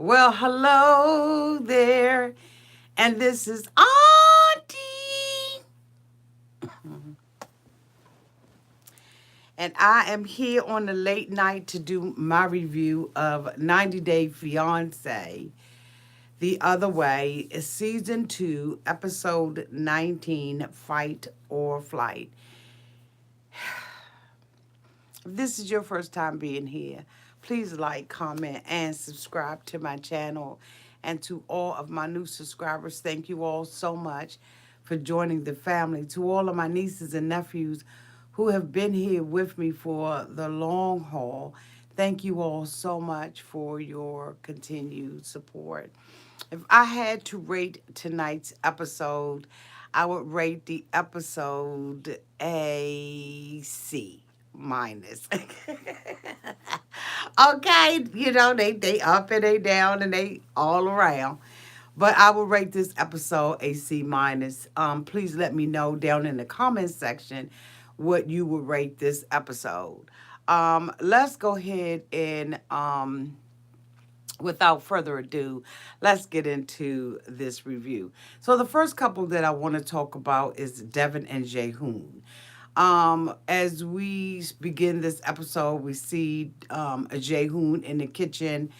Well, hello there, and this is Auntie, and I am here on the late night to do my review of 90 Day Fiance the Other Way, Season 2, Episode 19, Fight or Flight. If this is your first time being here, please like, comment, and subscribe to my channel. And to all of my new subscribers, thank you all so much for joining the family. To all of my nieces and nephews who have been here with me for the long haul, thank you all so much for your continued support. If I had to rate tonight's episode, I would rate the episode a C minus. Okay, they up and they down and they all around. But I will rate this episode a C minus. Please let me know down in the comments section what you would rate this episode. Let's go ahead and without further ado, let's get into this review. So the first couple that I want to talk about is Deavan and Jihoon. As we begin this episode, we see Jihoon in the kitchen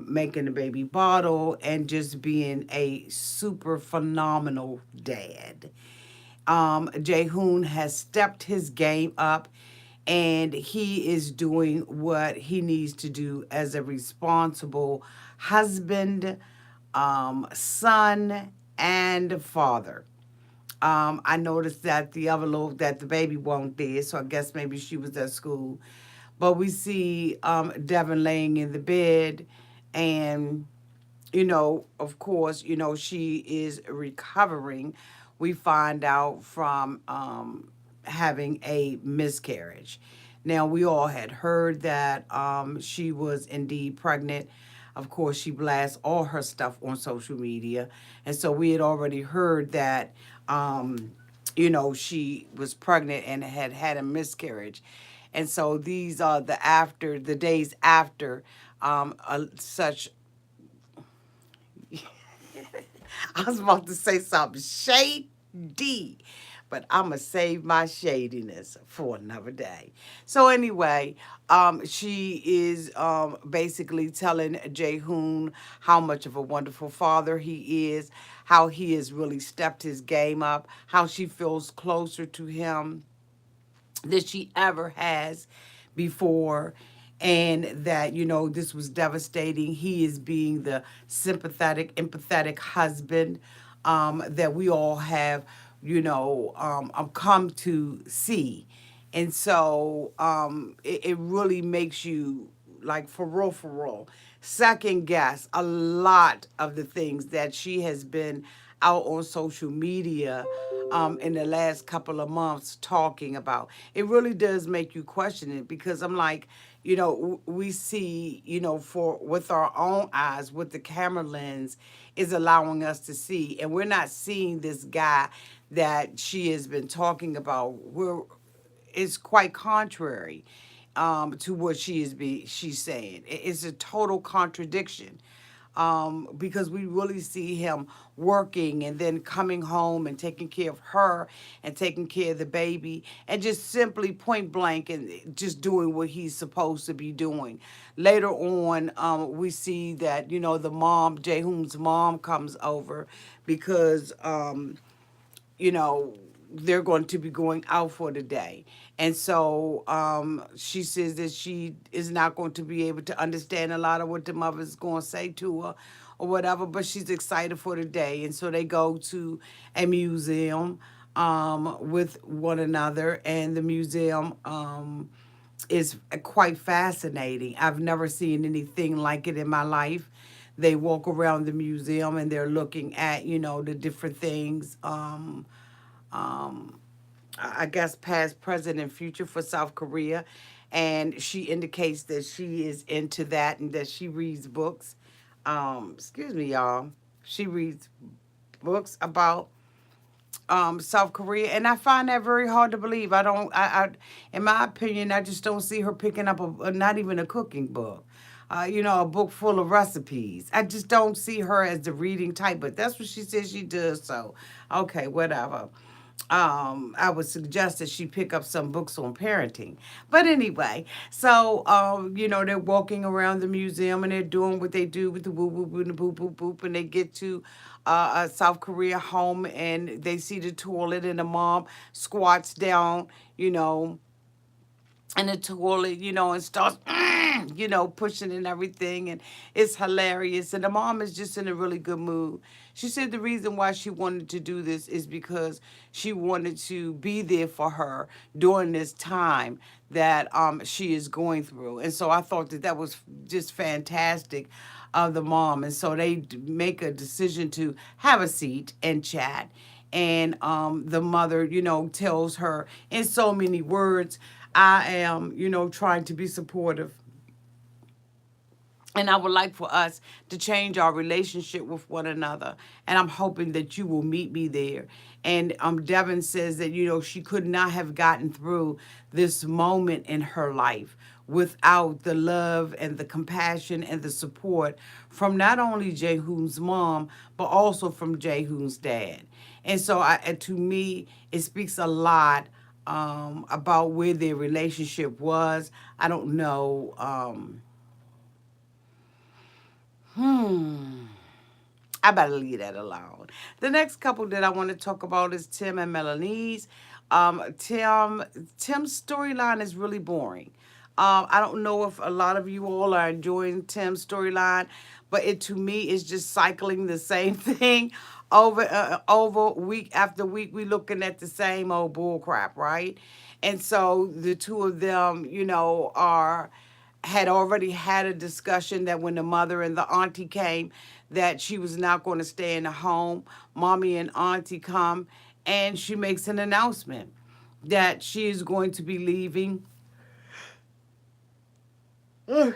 making the baby bottle and just being a super phenomenal dad. Jihoon has stepped his game up and he is doing what he needs to do as a responsible husband, son, and father. I noticed that the other little that the baby won't there, so I guess maybe she was at school. But we see Deavan laying in the bed, and of course, she is recovering. We find out from having a miscarriage. Now, we all had heard that she was indeed pregnant. Of course, she blasts all her stuff on social media. And so we had already heard that, she was pregnant and had had a miscarriage. And so these are the days after such I was about to say something shady, but I'm going to save my shadiness for another day. So, anyway, she is basically telling Jihoon how much of a wonderful father he is, how he has really stepped his game up, how she feels closer to him than she ever has before, and that this was devastating. He is being the sympathetic, empathetic husband that we all have come to see. And so it really makes you, like, for real, second guess a lot of the things that she has been out on social media in the last couple of months talking about. It really does make you question it, because I'm like, we see, for with our own eyes, what the camera lens is allowing us to see, and we're not seeing this guy that she has been talking about. It's quite contrary to what she's saying. It's a total contradiction, because we really see him working and then coming home and taking care of her and taking care of the baby and just simply point blank and just doing what he's supposed to be doing. Later on, we see that the mom, Jihoon's mom, comes over because you know, they're going to be going out for the day. And so she says that she is not going to be able to understand a lot of what the mother's going to say to her or whatever, but she's excited for the day. And so they go to a museum with one another, and the museum is quite fascinating. I've never seen anything like it in my life. They walk around the museum and they're looking at, the different things. I guess past, present, and future for South Korea. And she indicates that she is into that and that she reads books. Excuse me, y'all. She reads books about South Korea, and I find that very hard to believe. In my opinion, I just don't see her picking up not even a cooking book. a book full of recipes. I just don't see her as the reading type, but that's what she says she does. So, okay, whatever. I would suggest that she pick up some books on parenting. But anyway, so they're walking around the museum and they're doing what they do with the woo woo woo and the boop boop boop, and they get to a South Korea home and they see the toilet and the mom squats down, you know, in the toilet, and starts, pushing and everything. And it's hilarious. And the mom is just in a really good mood. She said the reason why she wanted to do this is because she wanted to be there for her during this time that she is going through. And so I thought that was just fantastic of the mom. And so they make a decision to have a seat and chat. And the mother, tells her in so many words, I am, trying to be supportive. And I would like for us to change our relationship with one another. And I'm hoping that you will meet me there. And Deavan says that, she could not have gotten through this moment in her life without the love and the compassion and the support from not only Jihoon's mom, but also from Jihoon's dad. And so to me, it speaks a lot about where their relationship was. I don't know. I better leave that alone. The next couple that I want to talk about is Tim and Melanize. Tim's storyline is really boring. I don't know if a lot of you all are enjoying Tim's storyline, but it to me is just cycling the same thing over week after week. We looking at the same old bull crap, right? And so the two of them, are had already had a discussion that when the mother and the auntie came, that she was not going to stay in the home. Mommy and auntie come, and she makes an announcement that she is going to be leaving.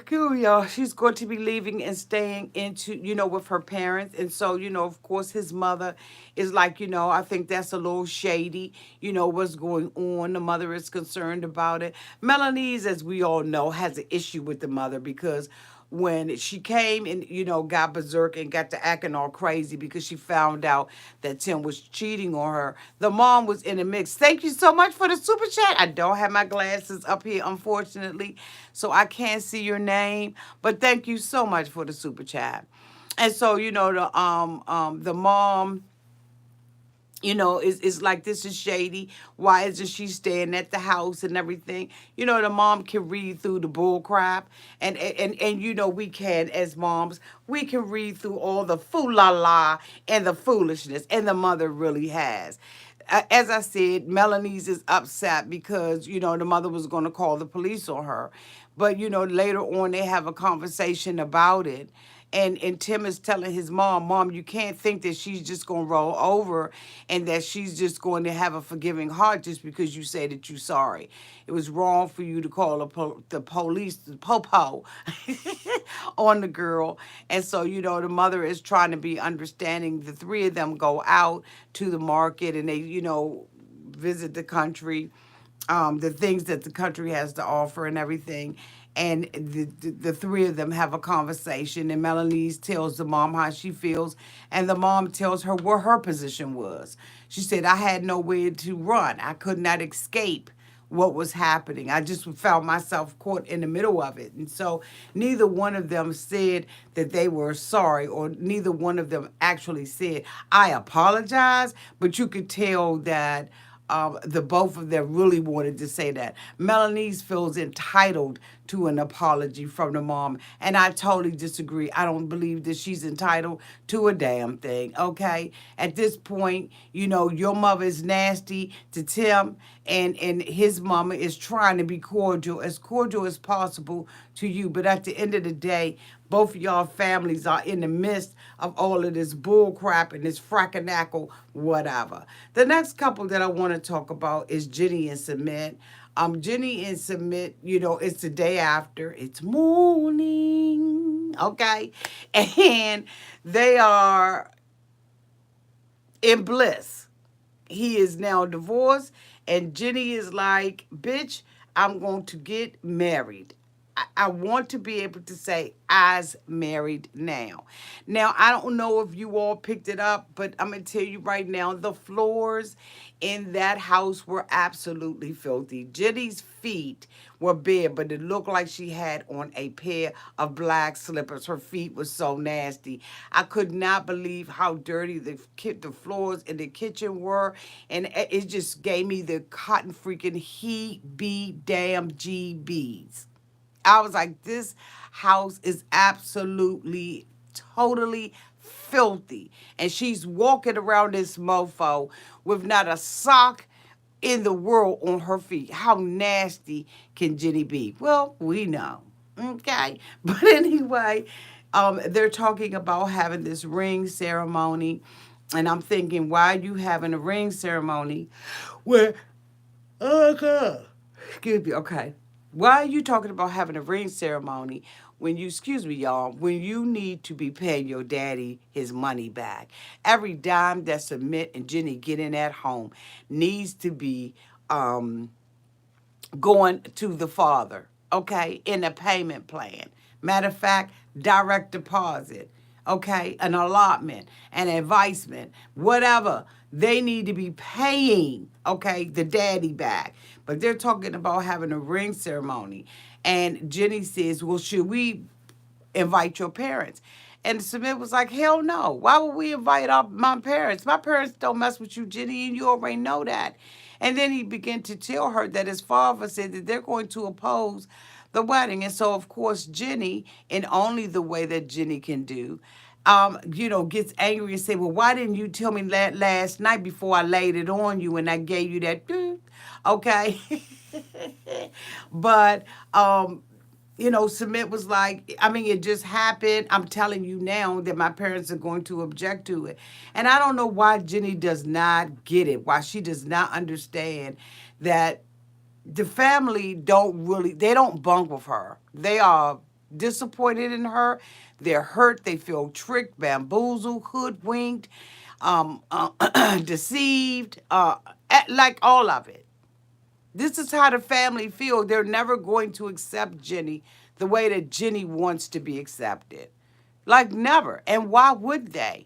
Cool, y'all. She's going to be leaving and staying with her parents. And so, of course, his mother is like, I think that's a little shady, what's going on. The mother is concerned about it. Melanize, as we all know, has an issue with the mother because when she came and, got berserk and got to acting all crazy because she found out that Tim was cheating on her. The mom was in the mix. Thank you so much for the super chat. I don't have my glasses up here, unfortunately, so I can't see your name, but thank you so much for the super chat. And so, the mom is like, this is shady. Why isn't she staying at the house and everything? The mom can read through the bull crap. And we can, as moms, we can read through all the la la and the foolishness. And the mother really has. As I said, Melanize is upset because, the mother was going to call the police on her. But, later on they have a conversation about it. And Tim is telling his mom, you can't think that she's just going to roll over and that she's just going to have a forgiving heart just because you say that you're sorry. It was wrong for you to call the police, the popo, on the girl. And so, the mother is trying to be understanding. The three of them go out to the market and they, visit the country, the things that the country has to offer and everything. And the three of them have a conversation, and Melanize tells the mom how she feels, and the mom tells her what her position was. She said, I had nowhere to run. I could not escape what was happening. I just found myself caught in the middle of it. And so neither one of them said that they were sorry, or neither one of them actually said, I apologize, but you could tell that the both of them really wanted to say that. Melanize feels entitled to an apology from the mom, and I totally disagree. I don't believe that she's entitled to a damn thing, okay? At this point, your mother is nasty to Tim, and his mama is trying to be cordial as possible to you, but at the end of the day, both of y'all families are in the midst of all of this bull crap and this frackinackle, whatever. The next couple that I want to talk about is Jenny and Sumit. Jenny and Sumit, it's the day after. It's morning, okay? And they are in bliss. He is now divorced, and Jenny is like, bitch, I'm going to get married. I want to be able to say as married now. Now, I don't know if you all picked it up, but I'm going to tell you right now, the floors in that house were absolutely filthy. Jenny's feet were bare, but it looked like she had on a pair of black slippers. Her feet were so nasty. I could not believe how dirty the floors in the kitchen were, and it just gave me the cotton freaking he be damn GBs. I was like, this house is absolutely, totally filthy. And she's walking around this mofo with not a sock in the world on her feet. How nasty can Jenny be? Well, we know. Okay. But anyway, they're talking about having this ring ceremony. And I'm thinking, why are you having a ring ceremony where, oh God, excuse me, okay. Why are you talking about having a ring ceremony when you, excuse me, y'all, when you need to be paying your daddy his money back? Every dime that Sumit and Jenny get in at home needs to be going to the father, okay, in a payment plan. Matter of fact, direct deposit, okay, an allotment, an advisement, whatever. They need to be paying, okay, the daddy back. But they're talking about having a ring ceremony. And Jenny says, well, should we invite your parents? And Sumit was like, hell no. Why would we invite my parents? My parents don't mess with you, Jenny, and you already know that. And then he began to tell her that his father said that they're going to oppose the wedding. And so, of course, Jenny, in only the way that Jenny can do, gets angry and say, well, why didn't you tell me that last night before I laid it on you and I gave you that, okay? But Sumit was like, I mean, it just happened. I'm telling you now that my parents are going to object to it. And I don't know why Jenny does not get it, why she does not understand that the family they don't bunk with her. They are disappointed in her. They're hurt. They feel tricked, bamboozled, hoodwinked, deceived, like all of it. This is how the family feel. They're never going to accept Jenny the way that Jenny wants to be accepted. Like never. And why would they?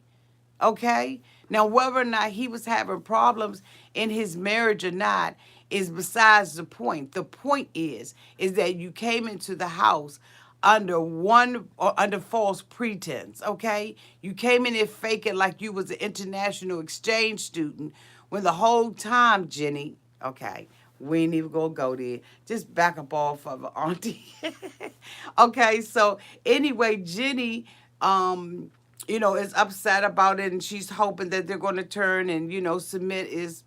Okay? Now, whether or not he was having problems in his marriage or not is besides the point. The point is that you came into the house under false pretense, okay? You came in there faking like you was an international exchange student when the whole time, Jenny, okay, we ain't even gonna go there. Just back up off of it, Auntie. Okay, so anyway, Jenny, is upset about it and she's hoping that they're gonna turn and, Sumit is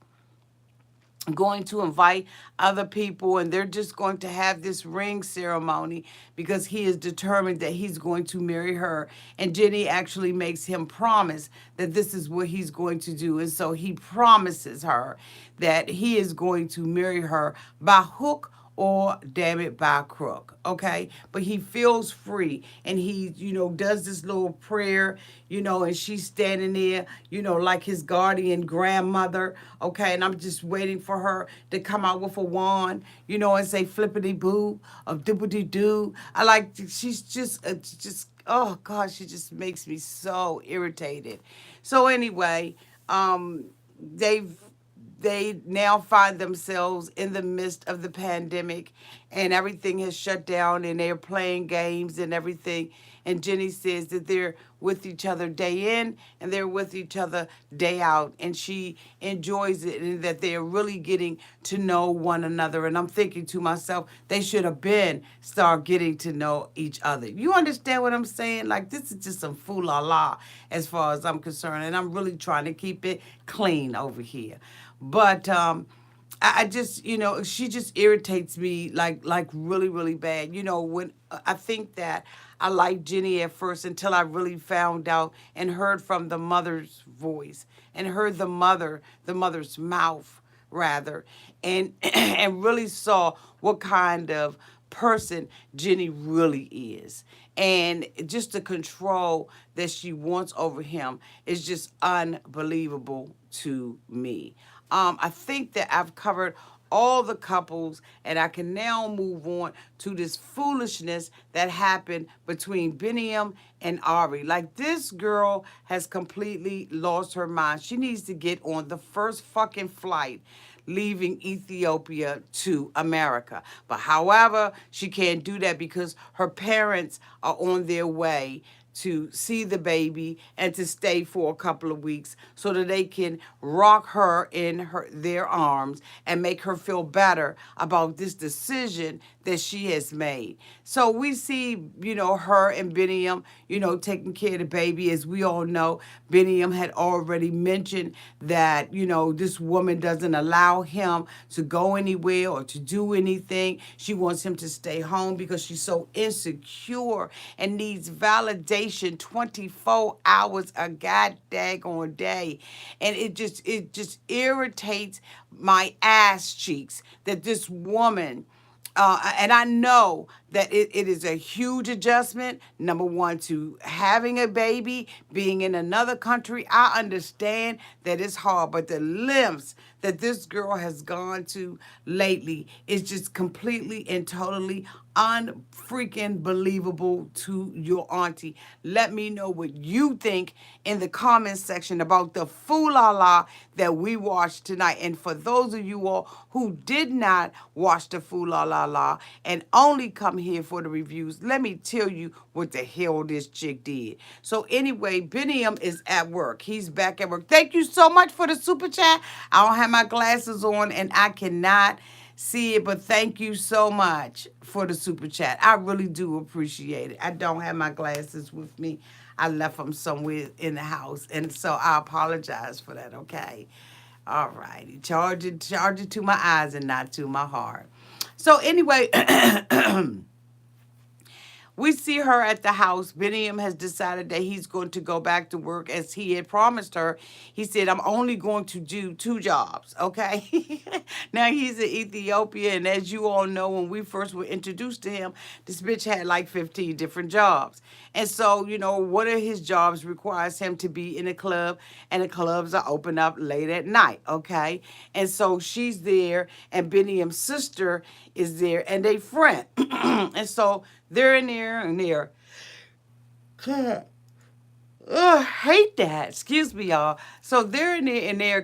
going to invite other people and they're just going to have this ring ceremony because he is determined that he's going to marry her. And Jenny actually makes him promise that this is what he's going to do. And so he promises her that he is going to marry her by hook or damn it by crook, okay? But he feels free and he, does this little prayer, and she's standing there, like his guardian grandmother, okay? And I'm just waiting for her to come out with a wand, and say flippity boo or dippity doo. She's just, oh God, she just makes me so irritated. So anyway, they've they now find themselves in the midst of the pandemic and everything has shut down and they're playing games and everything. And Jenny says that they're with each other day in and they're with each other day out. And she enjoys it and that they're really getting to know one another. And I'm thinking to myself, they should have been start getting to know each other. You understand what I'm saying? Like, this is just some fool-la-la as far as I'm concerned. And I'm really trying to keep it clean over here. But I just, she just irritates me like really, really bad. When I think that I liked Jenny at first until I really found out and heard from the mother's voice and heard the mother's mouth rather, and and really saw what kind of person Jenny really is. And just the control that she wants over him is just unbelievable to me. I think that I've covered all the couples, and I can now move on to this foolishness that happened between Biniam and Ari. Like, this girl has completely lost her mind. She needs to get on the first fucking flight leaving Ethiopia to America. But however, she can't do that because her parents are on their way to see the baby and to stay for a couple of weeks so that they can rock her in their arms and make her feel better about this decision that she has made. So we see, her and Biniam, taking care of the baby. As we all know, Biniam had already mentioned that, this woman doesn't allow him to go anywhere or to do anything. She wants him to stay home because she's so insecure and needs validation 24 hours a god daggone day. And it just irritates my ass cheeks that this woman, and I know that it is a huge adjustment. Number one, to having a baby, being in another country. I understand that it's hard, but the lengths that this girl has gone to lately is just completely and totally unfreaking believable to your auntie. Let me know what you think in the comments section about the Fool-La-La that we watched tonight. And for those of you all who did not watch the Fool-La-La and only come here for the reviews, let me tell you what the hell this chick did. So anyway, Biniam is at work. He's back at work. Thank you so much for the super chat. I don't have my glasses on and I cannot see it, but thank you so much for the super chat. I really do appreciate it. I don't have my glasses with me. I left them somewhere in the house, and so I apologize for that, okay? All righty. Charge it to my eyes and not to my heart. So anyway, we see her at the house. Biniam has decided that he's going to go back to work as he had promised her. He said, I'm only going to do 2 jobs, okay? Now, he's in Ethiopia, and as you all know, when we first were introduced to him, this bitch had like 15 different jobs. And so, one of his jobs requires him to be in a club, and the clubs are open up late at night, okay? And so she's there, and Biniam's sister is there, and they friend. And so they're in there, and they're, hate that. Excuse me, y'all. So they're in there, and they're,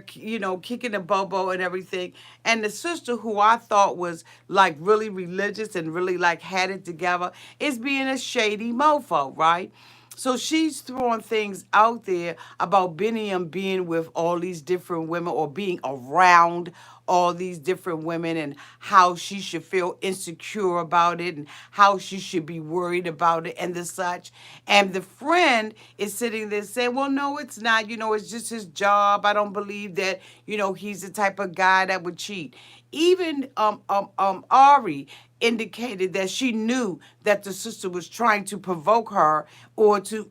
kicking the bobo and everything. And the sister, who I thought was like really religious and really like had it together, is being a shady mofo, right? So she's throwing things out there about Biniam being with all these different women or being around all these different women and how she should feel insecure about it and how she should be worried about it and the such. And the friend is sitting there saying, well, no, it's not. It's just his job. I don't believe that, he's the type of guy that would cheat. Even Ari indicated that she knew that the sister was trying to provoke her or to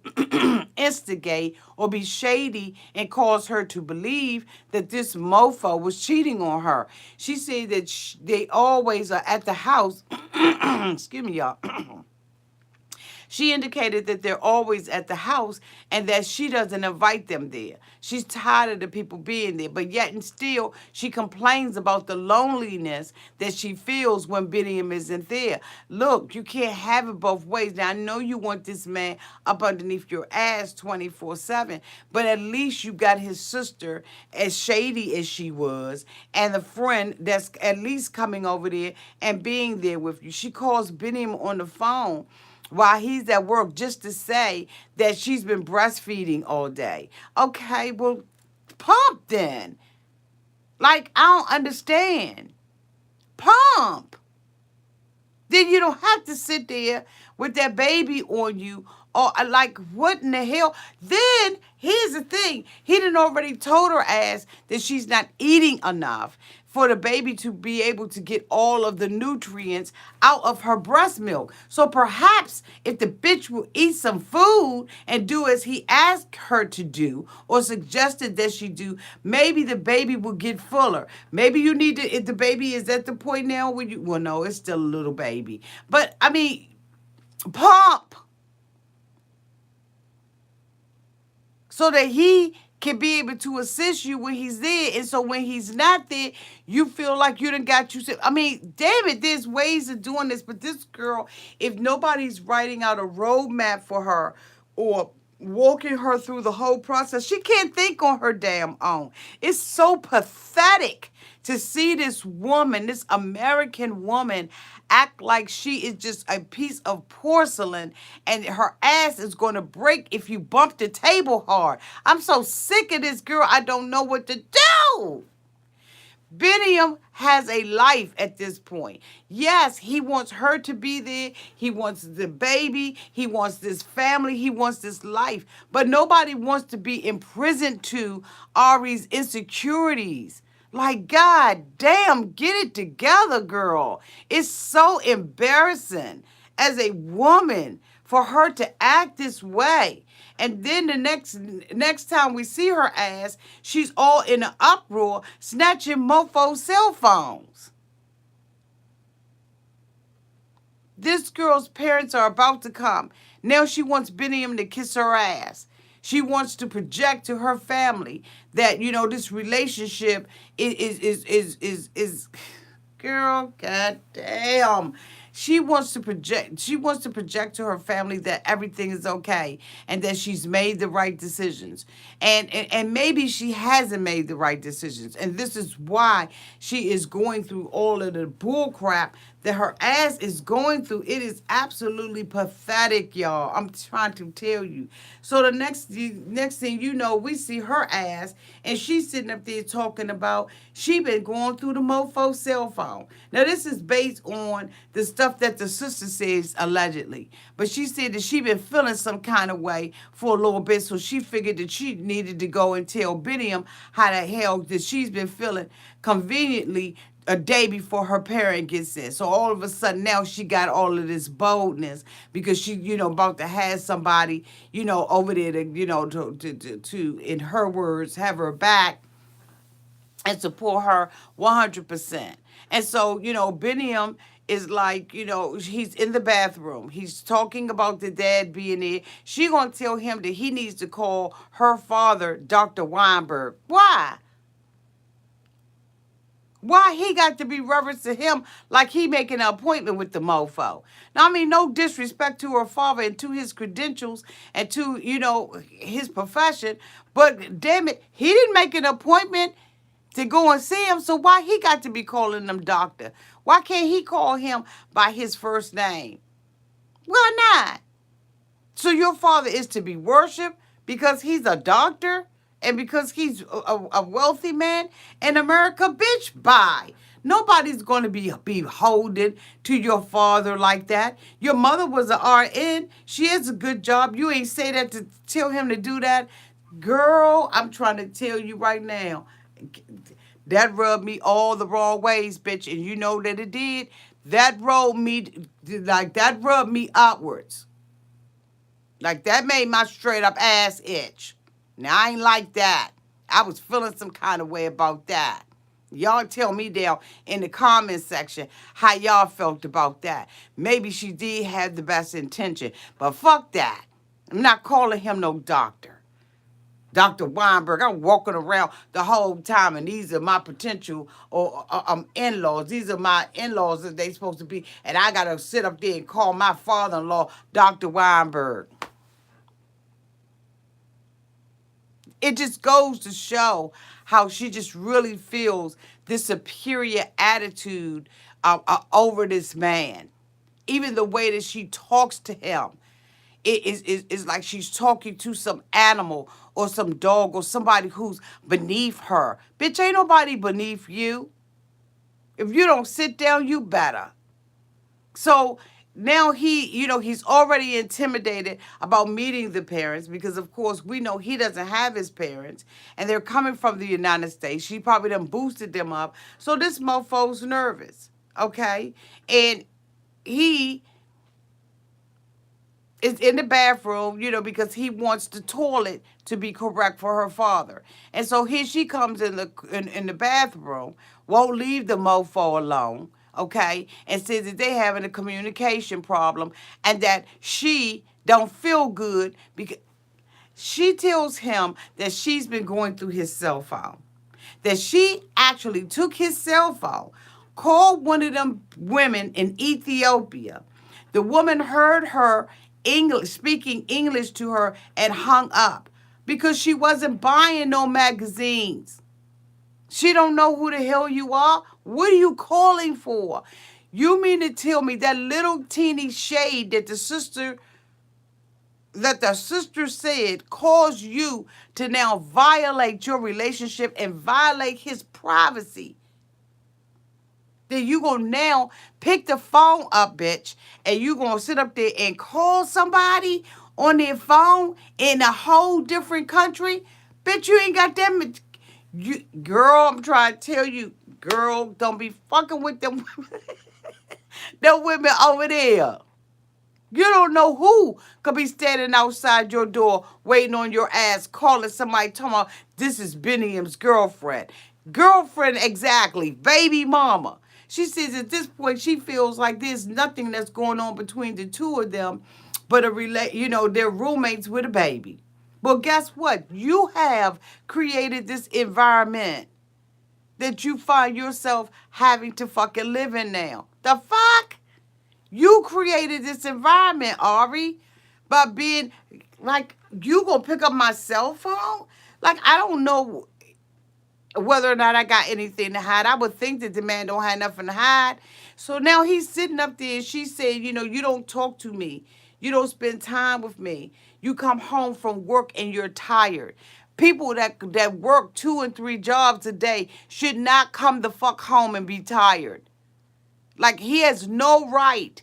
instigate or be shady and cause her to believe that this mofo was cheating on her. She said that they always are at the house. Excuse me, y'all. She indicated that they're always at the house and that she doesn't invite them there. She's tired of the people being there, but yet and still she complains about the loneliness that she feels when Biniam isn't there. Look, you can't have it both ways. Now, I know you want this man up underneath your ass 24/7, but at least you got his sister, as shady as she was, and the friend that's at least coming over there and being there with you. She calls Biniam on the phone while he's at work just to say that she's been breastfeeding all day. Okay, well, pump then. Like, I don't understand. Pump. Then you don't have to sit there with that baby on you. Or like, what in the hell? Then, here's the thing. He done already told her ass that she's not eating enough for the baby to be able to get all of the nutrients out of her breast milk. So perhaps if the bitch will eat some food and do as he asked her to do or suggested that she do, maybe the baby will get fuller. Maybe you need to, if the baby is at the point now where you, well, no, it's still a little baby. But, I mean, pump. So that he can be able to assist you when he's there. And so when he's not there, you feel like you done got you. I mean, damn it, there's ways of doing this. But this girl, if nobody's writing out a roadmap for her or walking her through the whole process, she can't think on her damn own. It's so pathetic to see this woman, this American woman, act like she is just a piece of porcelain and her ass is going to break if you bump the table hard. I'm so sick of this girl, I don't know what to do. Biniam has a life at this point. Yes, he wants her to be there. He wants the baby. He wants this family. He wants this life. But nobody wants to be imprisoned to Ari's insecurities. Like, God damn, get it together, girl. It's so embarrassing as a woman for her to act this way. And then the next time we see her ass, she's all in an uproar, snatching mofo cell phones. This girl's parents are about to come. Now she wants Biniam to kiss her ass. She wants to project to her family that, you know, this relationship is girl, goddamn. She wants to project to her family that everything is okay and that she's made the right decisions. And maybe she hasn't made the right decisions. And this is why she is going through all of the bull crap that her ass is going through. It is absolutely pathetic, y'all. I'm trying to tell you. So the next thing you know, we see her ass and she's sitting up there talking about she been going through the mofo cell phone. Now this is based on the stuff that the sister says allegedly. But she said that she been feeling some kind of way for a little bit, so she figured that she needed to go and tell Biniam how the hell that she's been feeling conveniently a day before her parent gets in. So all of a sudden now she got all of this boldness because she, you know, about to have somebody, you know, over there to, you know, to in her words, have her back and support her 100%. And so, you know, Biniam is like, you know, he's in the bathroom. He's talking about the dad being there. She gonna tell him that he needs to call her father, Dr. Weinberg. Why? Why he got to be reverence to him like he making an appointment with the mofo? Now, I mean, no disrespect to her father and to his credentials and to, you know, his profession, but damn it, he didn't make an appointment to go and see him, so why he got to be calling him doctor? Why can't he call him by his first name? Why not? So your father is to be worshipped because he's a doctor and because he's a wealthy man in America? Bitch, bye. Nobody's going to be beholden to your father like that. Your mother was an RN. She has a good job. You ain't say that to tell him to do that. Girl, I'm trying to tell you right now, that rubbed me all the wrong ways, bitch, and you know that it did. That rubbed me outwards. Like, that made my straight up ass itch. Now, I ain't like that. I was feeling some kind of way about that. Y'all tell me down in the comment section how y'all felt about that. Maybe she did have the best intention, but fuck that. I'm not calling him no doctor. Dr. Weinberg, I'm walking around the whole time, and these are my potential or in-laws. These are my in-laws that they supposed to be, and I got to sit up there and call my father-in-law Dr. Weinberg. It just goes to show how she just really feels this superior attitude over this man. Even the way that she talks to him. It's like she's talking to some animal or some dog or somebody who's beneath her. Bitch, ain't nobody beneath you. If you don't sit down, you better. So now he's already intimidated about meeting the parents because, of course, we know he doesn't have his parents and they're coming from the United States. She probably done boosted them up. So this mofo's nervous, okay? And he is in the bathroom, because he wants the toilet to be correct for her father. And so here she comes in the bathroom, won't leave the mofo alone, okay, and says that they having a communication problem and that she don't feel good because She tells him that she's been going through his cell phone, that she actually took his cell phone, called one of them women in Ethiopia. The woman heard her English, speaking English to her, and hung up because she wasn't buying no magazines. She don't know who the hell you are. What are you calling for? You mean to tell me that little teeny shade that the sister said caused you to now violate your relationship and violate his privacy? Then you gonna now pick the phone up, bitch, and you gonna sit up there and call somebody on their phone in a whole different country? Bitch, you ain't got that much. Girl, I'm trying to tell you, girl, don't be fucking with them women, them women over there. You don't know who could be standing outside your door waiting on your ass, calling somebody, talking about this is Biniam's girlfriend. Girlfriend, exactly. Baby mama. She says at this point she feels like there's nothing that's going on between the two of them but they're roommates with a baby. Well, guess what? You have created this environment that you find yourself having to fucking live in now. The fuck? You created this environment, Ari, by being like, you gonna pick up my cell phone? Like, I don't know whether or not I got anything to hide. I would think that the man don't have nothing to hide. So now he's sitting up there and she said, you don't talk to me. You don't spend time with me. You come home from work and you're tired. People that work 2 and 3 jobs a day should not come the fuck home and be tired. Like, he has no right,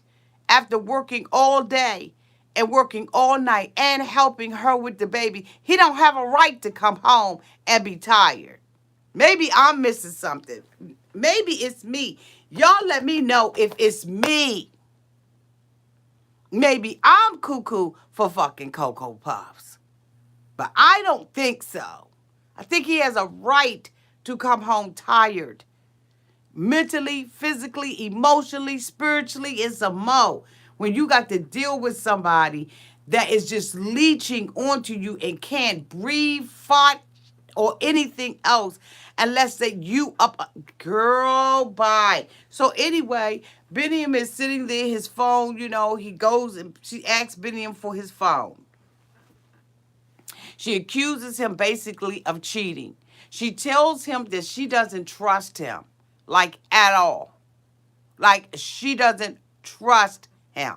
after working all day and working all night and helping her with the baby, he don't have a right to come home and be tired. Maybe I'm missing something. Maybe it's me. Y'all let me know if it's me. Maybe I'm cuckoo for fucking Cocoa Puffs. But I don't think so. I think he has a right to come home tired. Mentally, physically, emotionally, spiritually, it's a mo. When you got to deal with somebody that is just leeching onto you and can't breathe, fart, or anything else unless they you up. Girl, bye. So anyway, Biniam is sitting there, his phone, he goes and she asks Biniam for his phone. She accuses him basically of cheating. She tells him that she doesn't trust him, like at all. Like she doesn't trust him.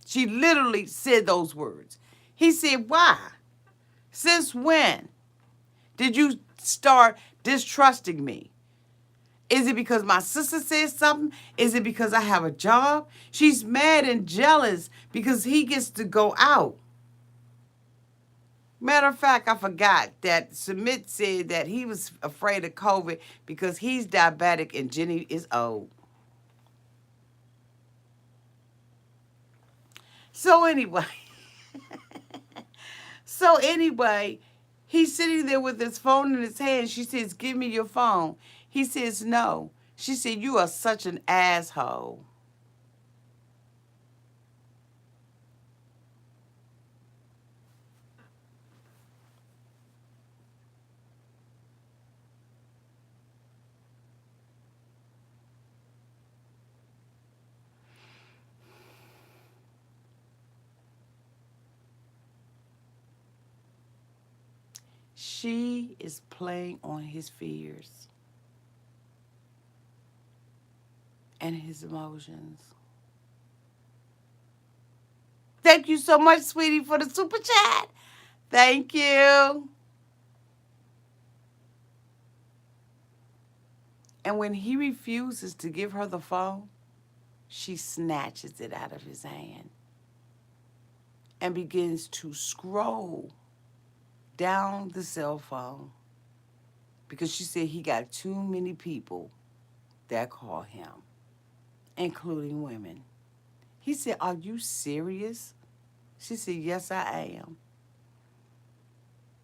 She literally said those words. He said, why? Since when did you start distrusting me? Is it because my sister said something? Is it because I have a job? She's mad and jealous because he gets to go out. Matter of fact, I forgot that Sumit said that he was afraid of COVID because he's diabetic and Jenny is old. So anyway, he's sitting there with his phone in his hand. She says, give me your phone. He says, no. She said, you are such an asshole. She is playing on his fears and his emotions. Thank you so much, sweetie, for the super chat. Thank you. And when he refuses to give her the phone, she snatches it out of his hand and begins to scroll down the cell phone because she said he got too many people that call him, including women. He said, are you serious? She said, yes, I am.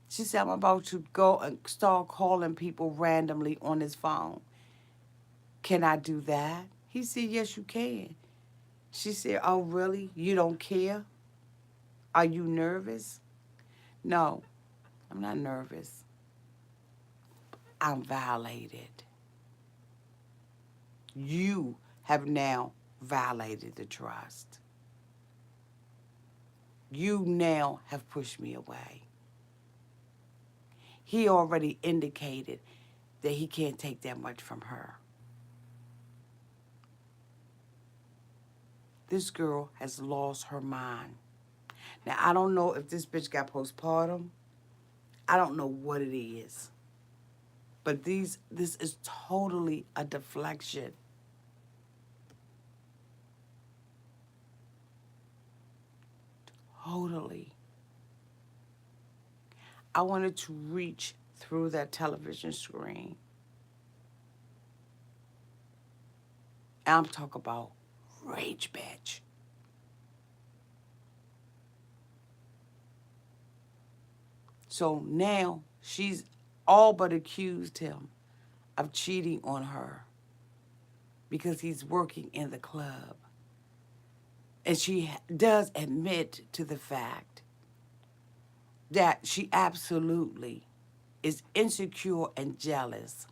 She said, I'm about to go and start calling people randomly on his phone. Can I do that? He said, yes, you can. She said, oh, really? You don't care? Are you nervous? No, I'm not nervous. I'm violated. You have now violated the trust. You now have pushed me away. He already indicated that he can't take that much from her. This girl has lost her mind. Now, I don't know if this bitch got postpartum. I don't know what it is. But this is totally a deflection. Totally. I wanted to reach through that television screen. And I'm talking about rage bitch. So now she's all but accused him of cheating on her because he's working in the club. And she does admit to the fact that she absolutely is insecure and jealous.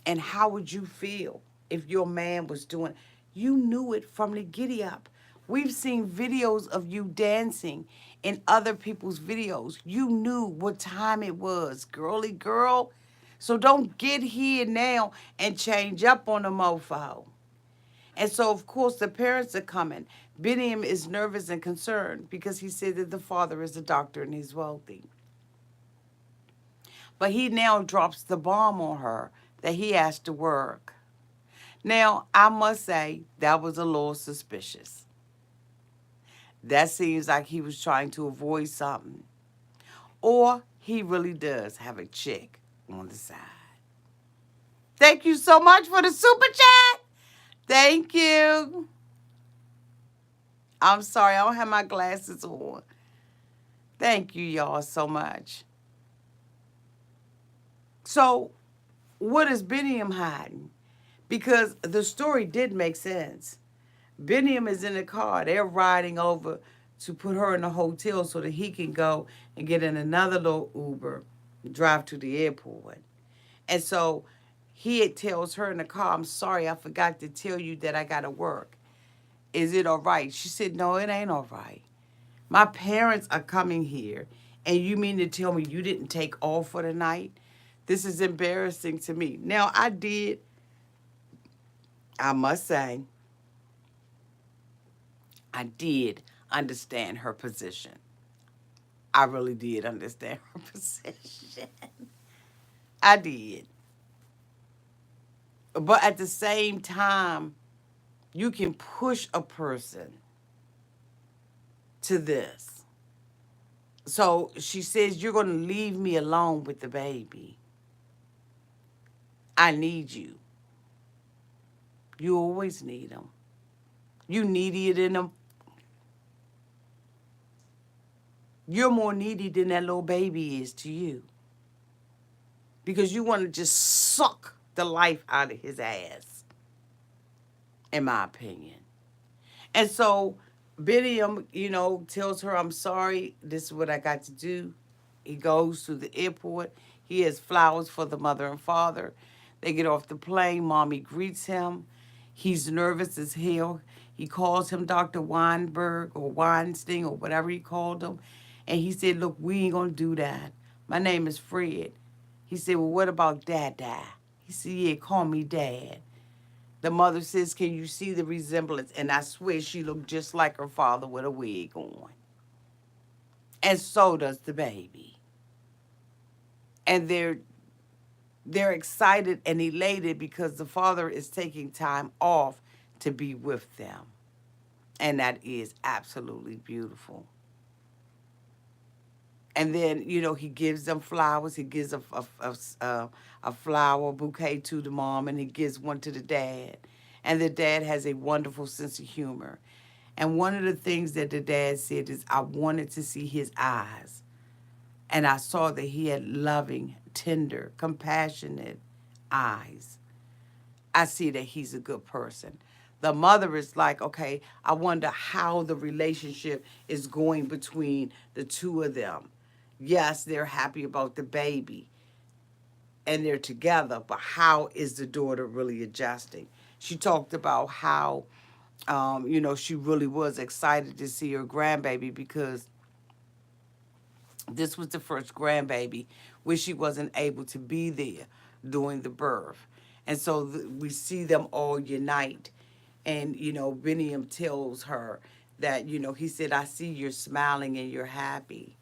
And how would you feel if your man was doing? You knew it from the giddy up. We've seen videos of you dancing in other people's videos. You knew what time it was, girly girl. So don't get here now and change up on the mofo. And so, of course, the parents are coming. Biniam is nervous and concerned because he said that the father is a doctor and he's wealthy. But he now drops the bomb on her that he has to work. Now, I must say, that was a little suspicious. That seems like he was trying to avoid something. Or he really does have a chick on the side. Thank you so much for the super chat. Thank you. I'm sorry, I don't have my glasses on. Thank you, y'all, so much. So, what is Biniam hiding? Because the story did make sense. Biniam is in the car. They're riding over to put her in a hotel so that he can go and get in another little Uber and drive to the airport. And so he tells her in the car, I'm sorry, I forgot to tell you that I got to work. Is it all right? She said, no, it ain't all right. My parents are coming here, and you mean to tell me you didn't take off for the night? This is embarrassing to me. Now, I must say, I did understand her position. I really did understand her position. I did. But at the same time, you can push a person to this. So she says, you're going to leave me alone with the baby. I need you. You always need him. You needier than him. You're more needy than that little baby is to you. Because you want to just suck the life out of his ass, in my opinion. And so Biniam, tells her, I'm sorry, this is what I got to do. He goes to the airport. He has flowers for the mother and father. They get off the plane. Mommy greets him. He's nervous as hell. He calls him Dr. Weinberg or Weinstein or whatever he called him. And he said, look, we ain't going to do that. My name is Fred. He said, well, what about Dada? He said, yeah, call me Dad. The mother says, can you see the resemblance? And I swear she looked just like her father with a wig on. And so does the baby. And they're excited and elated because the father is taking time off to be with them. And that is absolutely beautiful. And then, he gives them flowers. He gives a flower bouquet to the mom, and he gives one to the dad. And the dad has a wonderful sense of humor. And one of the things that the dad said is, I wanted to see his eyes. And I saw that he had loving, tender, compassionate eyes. I see that he's a good person. The mother is like, okay, I wonder how the relationship is going between the two of them. Yes, they're happy about the baby and they're together, but how is the daughter really adjusting? She talked about how, she really was excited to see her grandbaby because this was the first grandbaby where she wasn't able to be there during the birth. And so we see them all unite. And, Biniam tells her that, he said, I see you're smiling and you're happy.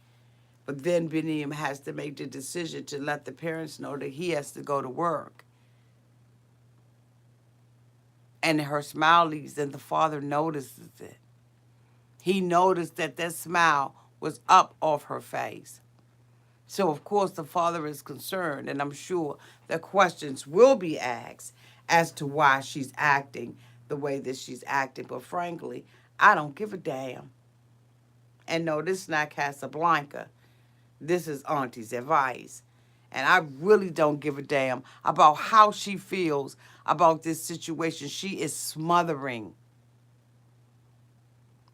But then Biniam has to make the decision to let the parents know that he has to go to work. And her smile leaves, and the father notices it. He noticed that smile was up off her face. So, of course, the father is concerned, and I'm sure that questions will be asked as to why she's acting the way that she's acting. But frankly, I don't give a damn. And no, this is not Casablanca. This is Auntie's advice. And I really don't give a damn about how she feels about this situation. She is smothering.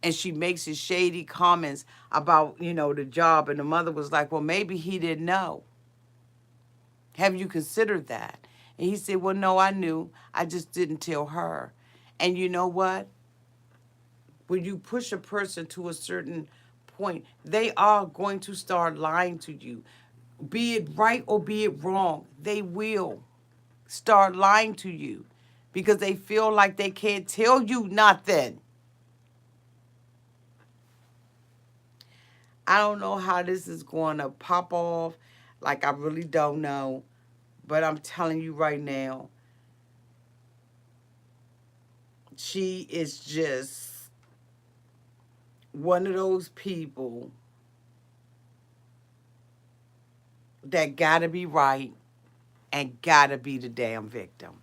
And she makes his shady comments about, the job. And the mother was like, well, maybe he didn't know. Have you considered that? And he said, well, no, I knew. I just didn't tell her. And you know what? When you push a person to a certain point, they are going to start lying to you. Be it right or be it wrong, they will start lying to you because they feel like they can't tell you nothing. I don't know how this is going to pop off. Like, I really don't know. But I'm telling you right now, she is just one of those people that gotta be right and gotta be the damn victim.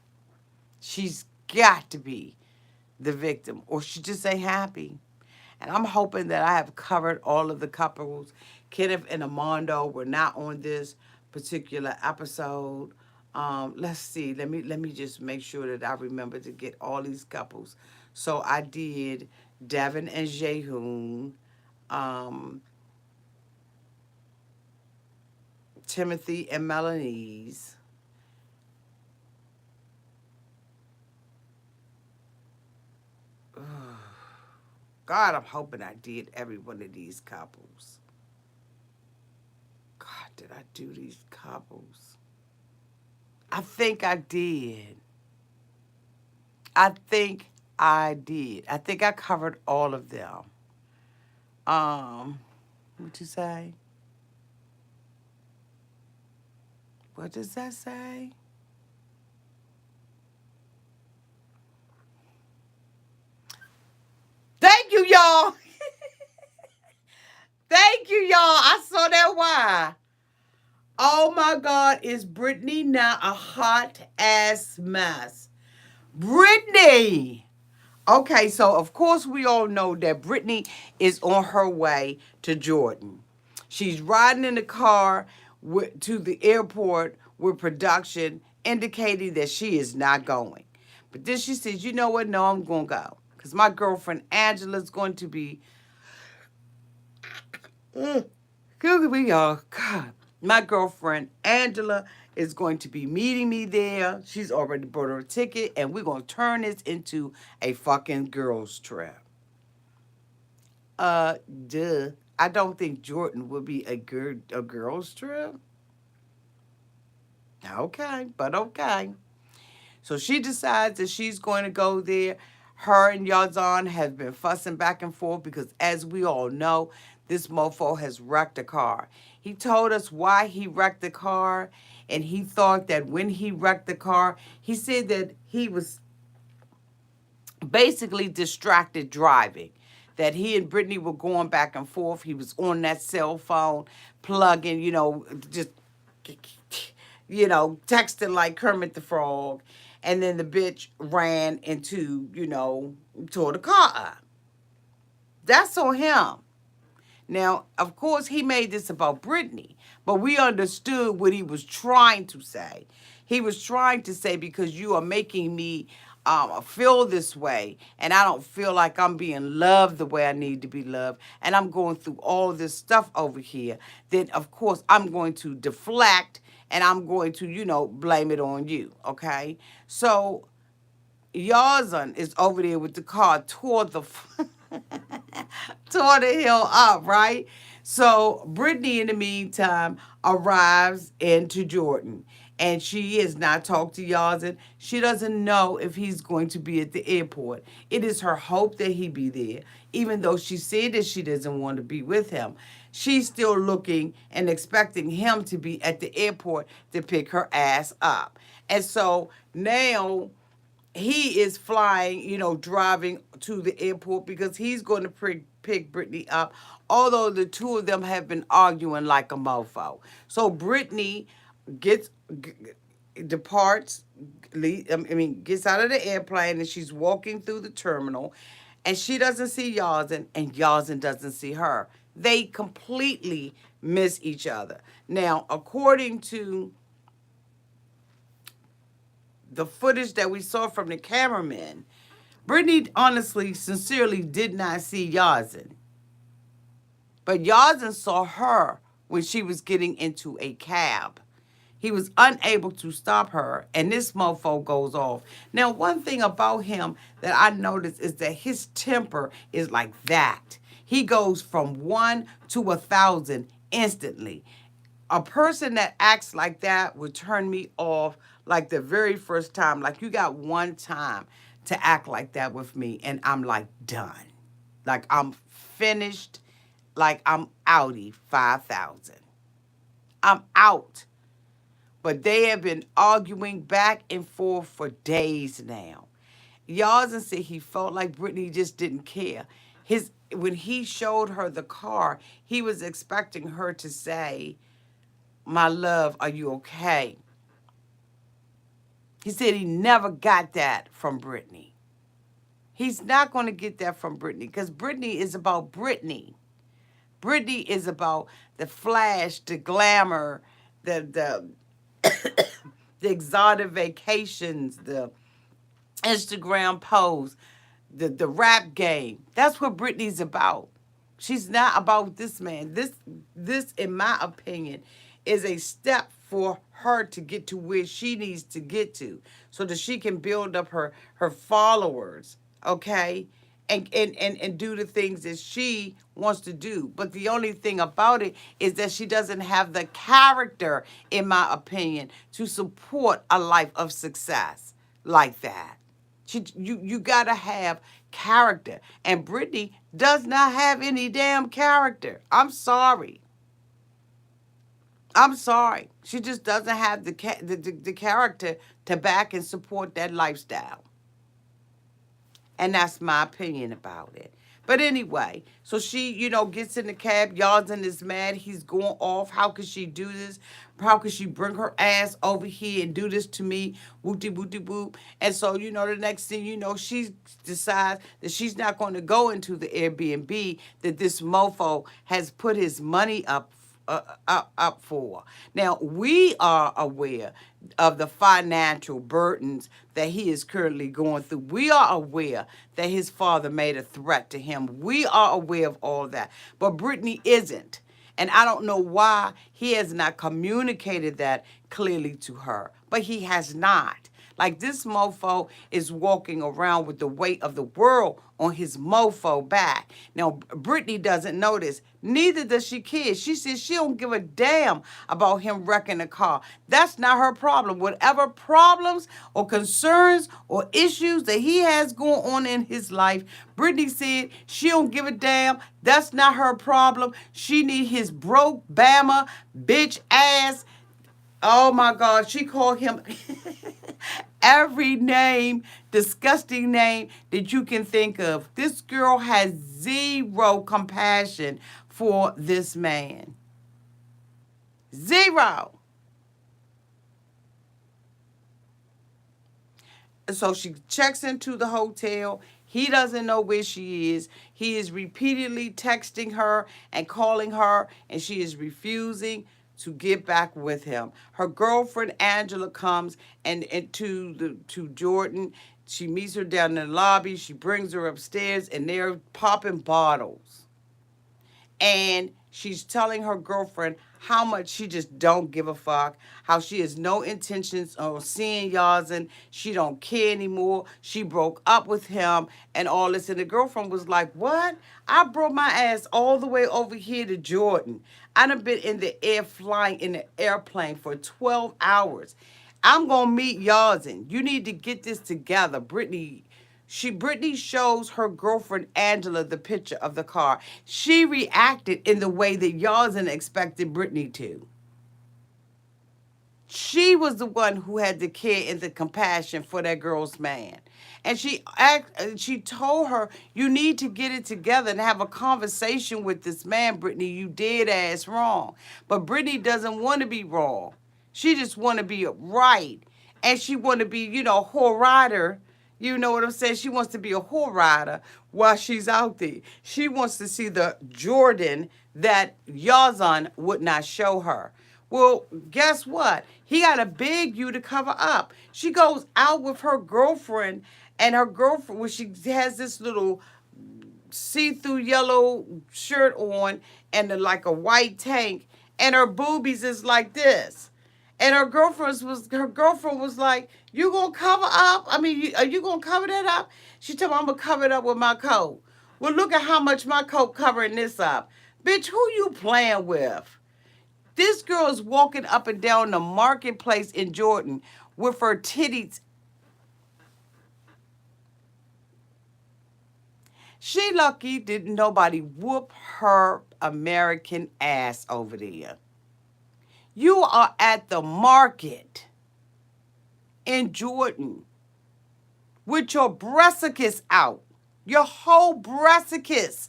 She's got to be the victim, or she just ain't happy. And I'm hoping that I have covered all of the couples. Kenneth and Armando were not on this particular episode. Let's see. Let me just make sure that I remember to get all these couples. So I did Deavan and Jihoon, Timothy and Melanize, God, I'm hoping I did every one of these couples. God, did I do these couples? I think I did. I think I did. I think I covered all of them. What you say? What does that say? Thank you, y'all. Thank you, y'all. I saw that why. Oh my God, is Brittany now a hot ass mess? Brittany! Okay, so of course we all know that Brittany is on her way to Jordan. She's riding in the car to the airport with production indicating that she is not going. But then she says, you know what? No, I'm going to go. Because my girlfriend Angela's going to be Google me, y'all. God. My girlfriend Angela is going to be meeting me there. She's already bought her a ticket, and we're going to turn this into a fucking girls' trip. Duh. I don't think Jordan would be a girls' trip. Okay, but okay. So she decides that she's going to go there. Her and Yazan have been fussing back and forth because, as we all know, this mofo has wrecked a car. He told us why he wrecked the car, and he thought that when he wrecked the car, he said that he was basically distracted driving. That he and Brittany were going back and forth. He was on that cell phone, plugging, just texting like Kermit the Frog. And then the bitch ran into, tore the car up. That's on him. Now, of course, he made this about Brittany, but we understood what he was trying to say. He was trying to say, because you are making me feel this way, and I don't feel like I'm being loved the way I need to be loved, and I'm going through all this stuff over here, then of course I'm going to deflect and I'm going to, blame it on you. Okay. So Yazan is over there with the car toward the tore the hill up, right? So Brittany, in the meantime, arrives into Jordan. And she has not talked to Yazan. She doesn't know if he's going to be at the airport. It is her hope that he be there, even though she said that she doesn't want to be with him. She's still looking and expecting him to be at the airport to pick her ass up. And so now he is flying, driving to the airport because he's going to pick Brittany up, although the two of them have been arguing like a mofo. So Brittany gets departs, gets out of the airplane, and she's walking through the terminal, and she doesn't see Yazan, and Yazan doesn't see her. They completely miss each other. Now, according to the footage that we saw from the cameraman, Brittany honestly, sincerely did not see Yazan. But Yazan saw her when she was getting into a cab. He was unable to stop her, and this mofo goes off. Now, one thing about him that I noticed is that his temper is like that. He goes from 1 to 1,000 instantly. A person that acts like that would turn me off like the very first time. Like, you got one time to act like that with me, and I'm like done. Like, I'm finished. Like, I'm outie 5,000. I'm out. But they have been arguing back and forth for days now. Yazan said he felt like Brittany just didn't care. When he showed her the car, he was expecting her to say, "My love, are you okay?" He said he never got that from Brittany. He's not going to get that from Brittany because Brittany is about Brittany. Brittany is about the flash, the glamour, the the exotic vacations, the Instagram posts, the rap game. That's what Brittany's about. She's not about this man. This, in my opinion, is a step for her to get to where she needs to get to so that she can build up her followers, okay? And do the things that she wants to do. But the only thing about it is that she doesn't have the character, in my opinion, to support a life of success like that. You gotta have character. And Brittany does not have any damn character. I'm sorry. I'm sorry. She just doesn't have the character to back and support that lifestyle. And that's my opinion about it. But anyway, so she, gets in the cab. Yazan is mad. He's going off. How could she do this? How could she bring her ass over here and do this to me? Whoop-de whoop-de whoop. And so, the next thing you know, she decides that she's not going to go into the Airbnb that this mofo has put his money up for. Now, we are aware of the financial burdens that he is currently going through. We are aware that his father made a threat to him. We are aware of all that. But Brittany isn't. And I don't know why he has not communicated that clearly to her. But he has not. Like, this mofo is walking around with the weight of the world on his mofo back. Now, Brittany doesn't know this. Neither does she care. She says she don't give a damn about him wrecking a car. That's not her problem. Whatever problems or concerns or issues that he has going on in his life, Brittany said she don't give a damn. That's not her problem. She need his broke, Bama, bitch ass. Oh my God, she called him every name, disgusting name that you can think of. This girl has zero compassion for this man. Zero. So she checks into the hotel. He doesn't know where she is. He is repeatedly texting her and calling her, and she is refusing to get back with him. Her girlfriend Angela comes and to Jordan She meets her down in the lobby. She brings her upstairs, and they're popping bottles. And she's telling her girlfriend how much she just don't give a fuck, how she has no intentions of seeing Yazan. She don't care anymore. She broke up with him and all this. And the girlfriend was like, what? I brought my ass all the way over here to Jordan. I done been in the air flying in the airplane for 12 hours. I'm gonna meet Yazan. You need to get this together. Brittany shows her girlfriend Angela the picture of the car. She reacted in the way that Yazan expected Brittany to. She was the one who had the care and the compassion for that girl's man. And she told her, you need to get it together and have a conversation with this man, Brittany. You did ass wrong. But Brittany doesn't want to be wrong. She just want to be right. And she want to be, whore rider. You know what I'm saying? She wants to be a whore rider while she's out there. She wants to see the Jordan that Yazan would not show her. Well, guess what? He got to beg you to cover up. She goes out with her girlfriend, and her girlfriend, when she has this little see-through yellow shirt on and like a white tank, and her boobies is like this. And her girlfriend was like, you gonna cover up? I mean, are you gonna cover that up? She told me, I'm gonna cover it up with my coat. Well, look at how much my coat covering this up. Bitch, who you playing with? This girl is walking up and down the marketplace in Jordan with her titties. She lucky didn't nobody whoop her American ass over there. You are at the market in Jordan with your breasticus out. Your whole breasticus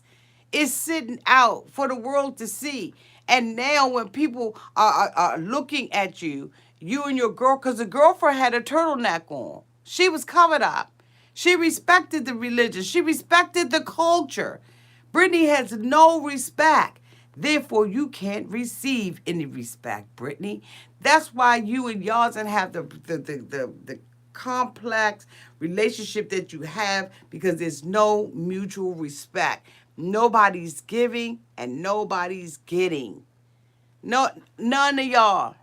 is sitting out for the world to see. And now when people are looking at you, you and your girl, because the girlfriend had a turtleneck on. She was covered up. She respected the religion. She respected the culture. Brittany has no respect. Therefore, you can't receive any respect, Brittany. That's why you and Yazan have the complex relationship that you have, because there's no mutual respect. Nobody's giving and nobody's getting. No, none of y'all.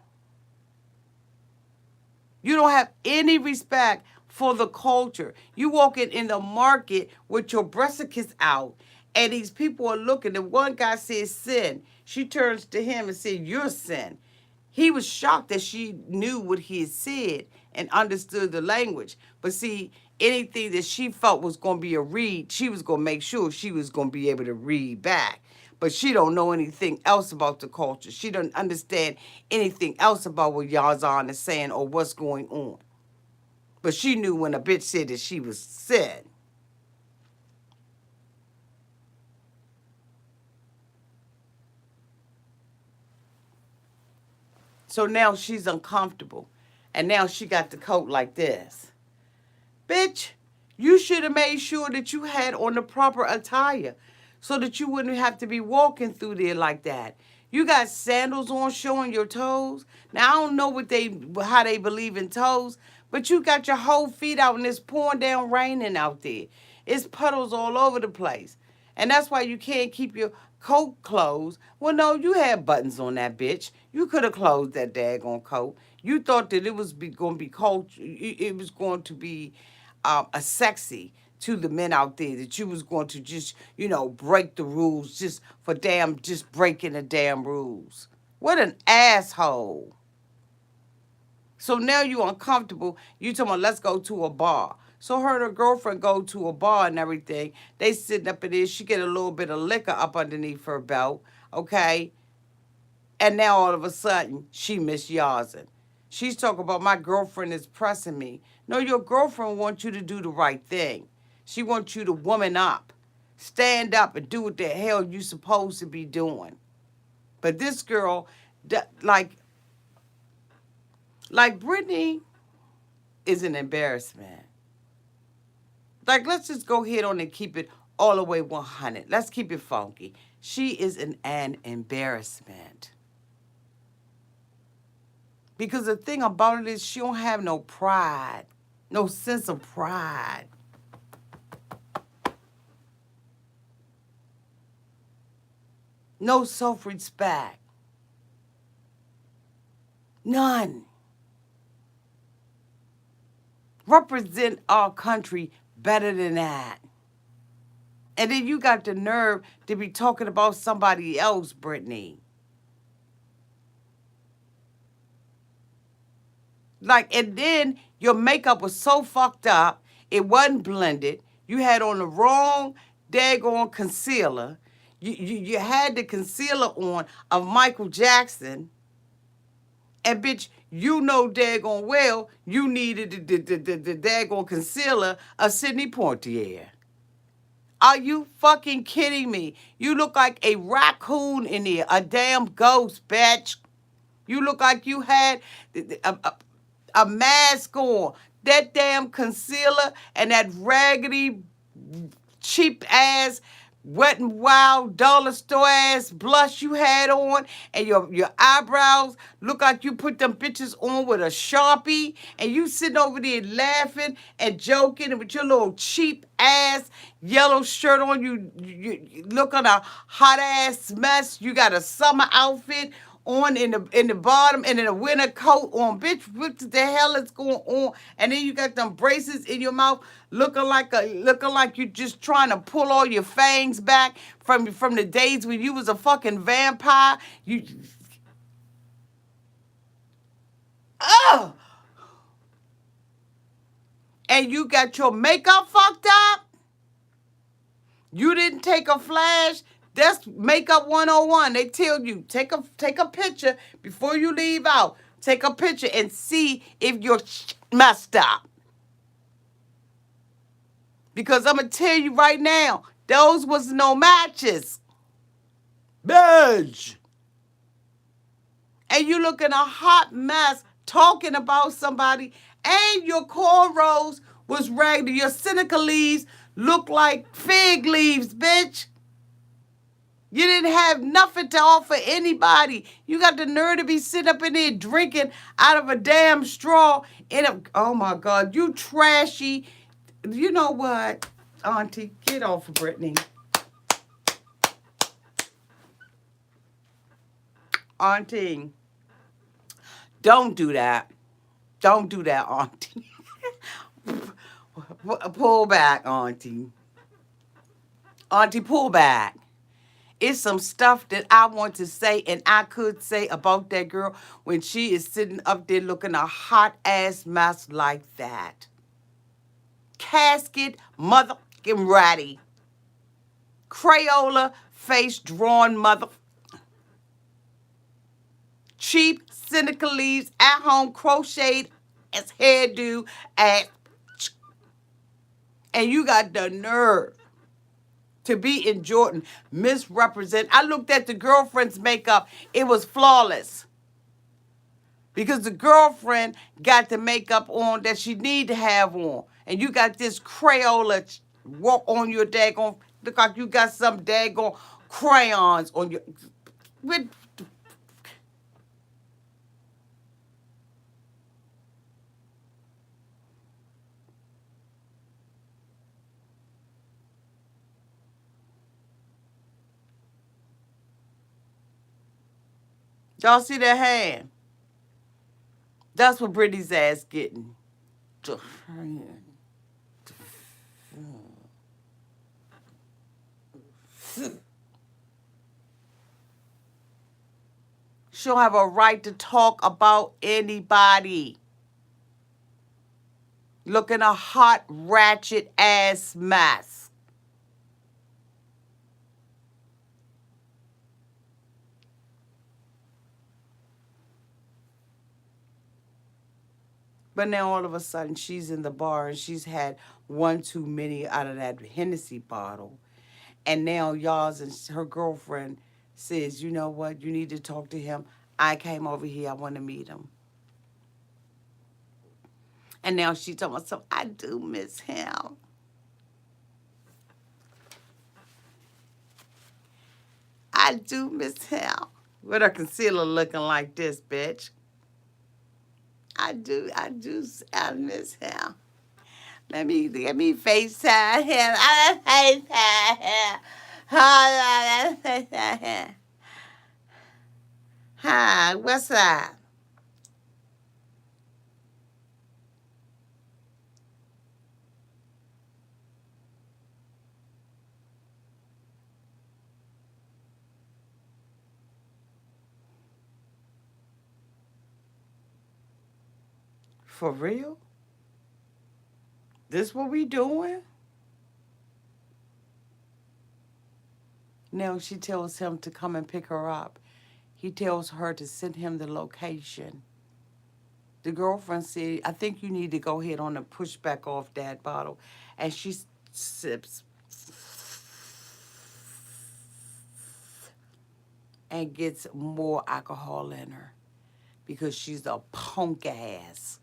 You don't have any respect for the culture. You walking in the market with your breasticus out, and these people are looking. And one guy says sin. She turns to him and said, you're sin. He was shocked that she knew what he had said and understood the language. But see, anything that she felt was going to be a read, she was going to make sure she was going to be able to read back. But she don't know anything else about the culture. She don't understand anything else about what Yazan is saying or what's going on. But she knew when a bitch said that she was sin. So now she's uncomfortable. And now she got the coat like this. Bitch, you should have made sure that you had on the proper attire so that you wouldn't have to be walking through there like that. You got sandals on showing your toes. Now, I don't know how they believe in toes, but you got your whole feet out and it's pouring down raining out there. It's puddles all over the place. And that's why you can't keep your coat closed. Well, no, you had buttons on that bitch. You could have closed that daggone coat. You thought that it was going to be cold. It was going to be a sexy to the men out there, that you was going to just, break the rules just breaking the damn rules. What an asshole. So now you uncomfortable. You talking about, let's go to a bar. So her and her girlfriend go to a bar and everything. They sitting up in there. She get a little bit of liquor up underneath her belt, okay? And now all of a sudden, she miss Yazan. She's talking about, my girlfriend is pressing me. No, your girlfriend wants you to do the right thing. She wants you to woman up. Stand up and do what the hell you supposed to be doing. But this girl, like Brittany is an embarrassment. Like, let's just go ahead on and keep it all the way 100. Let's keep it funky. She is an embarrassment. Because the thing about it is she don't have no pride. No sense of pride. No self-respect. None. Represent our country better than that. And then you got the nerve to be talking about somebody else, Brittany. Like, and then your makeup was so fucked up, it wasn't blended. You had on the wrong daggone concealer. You had the concealer on of Michael Jackson. And bitch, you know daggone well you needed the daggone concealer of Sidney Poitier. Are you fucking kidding me? You look like a raccoon in there, a damn ghost, bitch. You look like you had a mask on. That damn concealer and that raggedy, cheap ass, wet and wild, dollar store ass blush you had on, and your eyebrows look like you put them bitches on with a Sharpie, and you sitting over there laughing and joking, and with your little cheap ass yellow shirt on, you look on a hot ass mess. You got a summer outfit on in the bottom and then a winter coat on. Bitch, what the hell is going on? And then you got them braces in your mouth looking like you just trying to pull all your fangs back from the days when you was a fucking vampire. You oh, and you got your makeup fucked up. You didn't take a flash. That's makeup 101. They tell you take a picture before you leave out. Take a picture and see if you're messed up. Because I'm gonna tell you right now, those was no matches. Bitch. And you looking a hot mess talking about somebody, and your cornrows was raggedy. Your cynical leaves look like fig leaves, bitch. You didn't have nothing to offer anybody. You got the nerve to be sitting up in there drinking out of a damn straw. Oh my God, you trashy. You know what, Auntie? Get off of Brittany. Auntie, don't do that. Don't do that, Auntie. Pull back, Auntie. Auntie, pull back. It's some stuff that I want to say and I could say about that girl when she is sitting up there looking a hot ass mess like that. Casket motherfucking ratty. Crayola face drawn mother. Cheap cynical leaves at home crocheted as hairdo at. And you got the nerve to be in Jordan, misrepresent. I looked at the girlfriend's makeup. It was flawless. Because the girlfriend got the makeup on that she need to have on. And you got this Crayola walk on your daggone, look like you got some daggone crayons on your, with, y'all see that hand? That's what Brittany's ass getting. She don't have a right to talk about anybody. Looking a hot, ratchet ass mess. But now all of a sudden she's in the bar and she's had one too many out of that Hennessy bottle. And now Yazan and her girlfriend says, you know what, you need to talk to him. I came over here, I want to meet him. And now she's talking about something, I do miss him. I do miss him. With her concealer looking like this, bitch. I miss him. Let me FaceTime him. I FaceTime him. Hold on, let's FaceTime him. Hi, what's up? For real? This what we doing? Now she tells him to come and pick her up. He tells her to send him the location. The girlfriend said, I think you need to go ahead on and push back off that bottle. And she sips and gets more alcohol in her because she's a punk ass.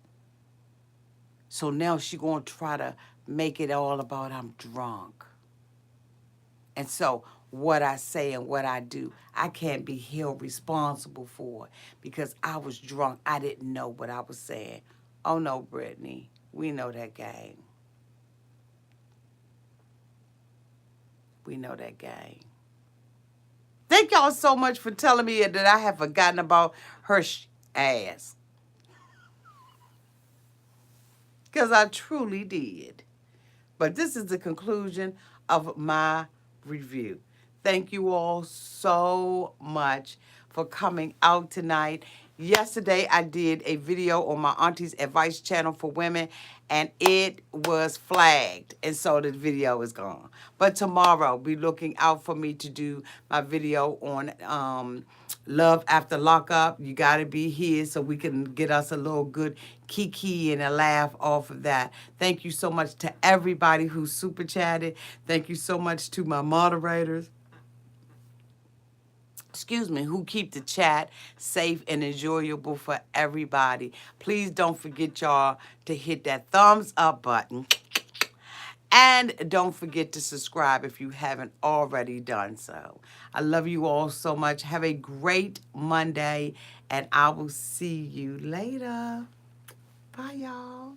So now she gonna try to make it all about I'm drunk. And so what I say and what I do, I can't be held responsible for it because I was drunk. I didn't know what I was saying. Oh no, Brittany, we know that game. We know that game. Thank y'all so much for telling me that I have forgotten about her ass. Because I truly did. But this is the conclusion of my review. Thank you all so much for coming out tonight. Yesterday, I did a video on my Auntie's Advice channel for women, and it was flagged, and so the video is gone. But tomorrow, be looking out for me to do my video on Love After Lockup. You got to be here so we can get us a little good kiki and a laugh off of that. Thank you so much to everybody who super chatted. Thank you so much to my moderators, who keep the chat safe and enjoyable for everybody. Please don't forget, y'all, to hit that thumbs up button. And don't forget to subscribe if you haven't already done so. I love you all so much. Have a great Monday, and I will see you later. Bye, y'all.